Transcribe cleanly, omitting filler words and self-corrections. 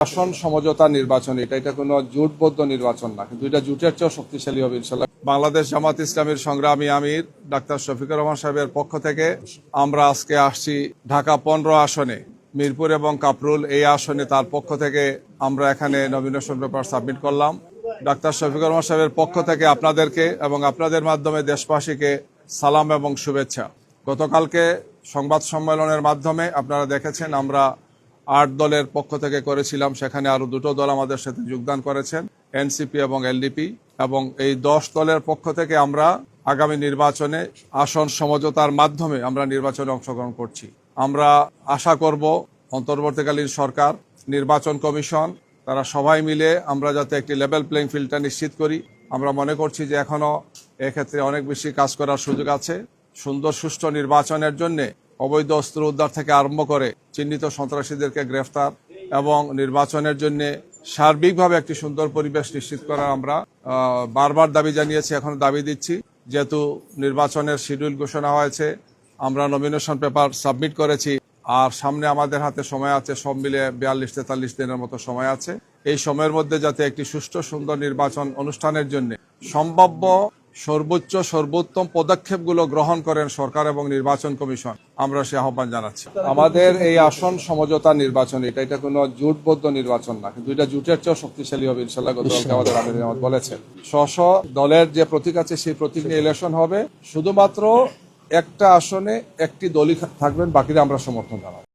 আসন সমঝোতা নির্বাচন, এটা কোনো জোটবদ্ধ নির্বাচন না, কিন্তু এটা জোটের চেয়েও শক্তিশালী হবে ইনশাল্লাহ। বাংলাদেশ জামাত ইসলামীর সংগ্রামী আমির ডাক্তার শফিকুর রহমান সাহেবের পক্ষ থেকে আমরা আজকে আসছি ঢাকা 15 আসনে, মিরপুর এবং কাপরুল এই আসনে তার পক্ষ থেকে আমরা এখানে নমিনেশন পেপার সাবমিট করলাম। ডাক্তার শফিকুর রহমান সাহেবের পক্ষ থেকে আপনাদেরকে এবং আপনাদের মাধ্যমে দেশবাসীকে সালাম এবং শুভেচ্ছা। গতকালকে সংবাদ সম্মেলনের মাধ্যমে আপনারা দেখেছেন আমরা 8 দলের পক্ষ থেকে করেছিলাম, সেখানে আরো 2টো দল আমাদের সাথে যোগদান করেছেন, এনসিপি এবং এলডিপি, এবং এই 10 দলের পক্ষ থেকে আমরা আগামী নির্বাচনে আসন সমঝোতার মাধ্যমে আমরা নির্বাচনে অংশগ্রহণ করছি। আমরা আশা করব অন্তর্বর্তীকালীন সরকার, নির্বাচন কমিশন, তারা সবাই মিলে আমরা যাতে একটি লেভেল প্লেইং ফিল্ডটা নিশ্চিত করি। আমরা মনে করছি যে এখনো এক্ষেত্রে অনেক বেশি কাজ করার সুযোগ আছে। সুন্দর সুষ্ঠু নির্বাচনের জন্য অবৈধ অস্ত্র উদ্ধার থেকে আরম্ভ করে চিহ্নিত সন্ত্রাসীদেরকে গ্রেফতার এবং নির্বাচনের জন্য সার্বিকভাবে একটি সুন্দর পরিবেশ নিশ্চিত করার আমরা বারবার দাবি জানিয়েছি, এখন দাবি দিচ্ছি। যেহেতু নির্বাচনের শিডিউল ঘোষণা হয়েছে, আমরা নমিনেশন পেপার সাবমিট করেছি, আর সামনে আমাদের হাতে সময় আছে, সব মিলে 42-43 দিনের মতো সময় আছে। এই সময়ের মধ্যে যাতে একটি সুষ্ঠু সুন্দর নির্বাচন অনুষ্ঠানের জন্য সম্ভাব্য সর্বোত্তম পদক্ষেপগুলো গ্রহণ করেন সরকার এবং নির্বাচন কমিশন, আমরা সে আহ্বান জানাচ্ছি। আমাদের এই আসন সমঝোতা নির্বাচন, এটা কোনো জোটবদ্ধ নির্বাচন না, কিন্তু এটা জোটের চেয়েও শক্তিশালী হবে ইনশাল্লাহ। গতকালকে আমাদের আমির বলেছেন স্ব দলের যে প্রতীক আছে সেই প্রতীক নিয়ে ইলেকশন হবে। শুধুমাত্র একটা আসনে একটি দলই থাকবেন, বাকিরা আমরা সমর্থন জানাবো।